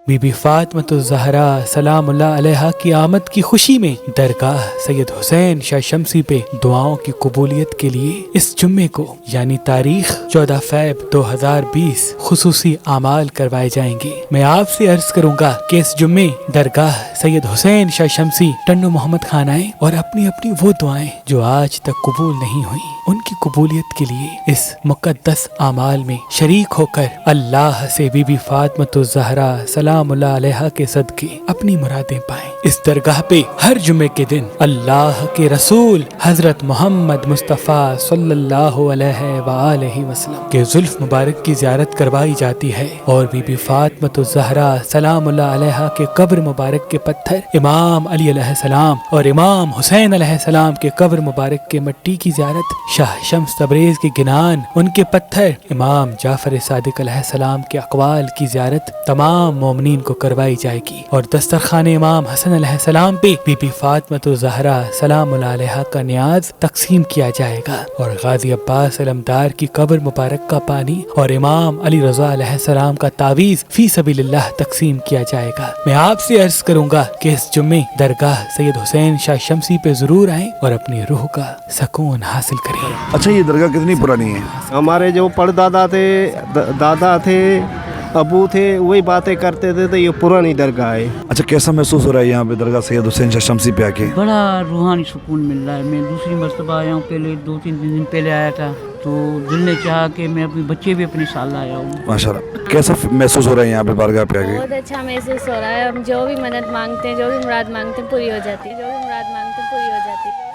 Be be Fatima الزہرا سلام اللہ علیہا کی آمد کی خوشی میں درگاہ سید حسین شاہ شمسی پہ دعاؤں کی قبولیت کے لیے اس جمعے کو یعنی تاریخ 14 فیب 2020 خصوصی اعمال کروائے جائیں گے۔ میں آپ سے عرض کروں گا کہ اس جمعے درگاہ سید حسین شاہ شمسی ٹنڈو محمد خان آئیں اور اپنی اپنی وہ دعائیں جو آج تک قبول نہیں ہوئیں ان کی قبولیت کے لیے اس مقدس اعمال میں شریک ہو کر اللہ سے بی بی فاطمۃ الزہرا سلام اللہ علیہا کے صدقے اپنی مرادیں پائیں۔ اس درگاہ پہ ہر جمعے کے دن اللہ کے رسول حضرت محمد مصطفیٰ صلی اللہ علیہ وآلہ وسلم کے زلف مبارک کی زیارت کروائی جاتی ہے اور بی بی فاطمۃ الزہرا سلام اللہ علیہا کے قبر مبارک کے پتھر امام علی علیہ السلام اور امام حسین علیہ السلام کے قبر مبارک کے مٹی کی زیارت، شاہ شمس تبریز کے گنان ان کے پتھر امام جعفر صادق علیہ السلام کے اقوال کی زیارت تمام مومنین کو کروائی جائے گی اور دسترخوان امام حسن علیہ السلام پہ بی بی فاطمۃ الزہرا سلام اللہ علیہا کا نیاز تقسیم کیا جائے گا اور غازی عباس علمدار کی قبر مبارک کا پانی اور امام علی رضا علیہ السلام کا تعویذ فی سبیل اللہ تقسیم کیا جائے گا۔ میں آپ سے عرض کروں گا کہ اس جمعے درگاہ سید حسین شاہ شمسی پہ ضرور آئیں اور اپنی روح کا سکون حاصل کریں۔ اچھا، یہ درگاہ کتنی پرانی ہے؟ ہمارے جو پردادا تھے، دادا تھے، ابو تھے، وہی باتیں کرتے تھے تو یہ پرانی درگاہ ہے۔ اچھا، کیسا محسوس ہو رہا ہے یہاں پہ درگاہ سید حسین شاہ شمسی پہ آ کے؟ بڑا روحانی سکون مل رہا ہے۔ میں دوسری مرتبہ آیا ہوں، پہلے 2-3 دن پہلے آیا تھا تو دل نے چاہا کہ میں اپنے بچے بھی اپنے ساتھ لایا ہوں۔ ماشاءاللہ، کیسا محسوس ہو رہا ہے یہاں پہ بارگاہ پہ آ کے؟ بہت اچھا محسوس ہو رہا ہے۔ ہم جو بھی منت مانگتے ہیں، جو بھی مراد مانگتے ہیں پوری ہو جاتی ہے، جو بھی مراد مانگتے ہیں پوری ہو جاتی ہے۔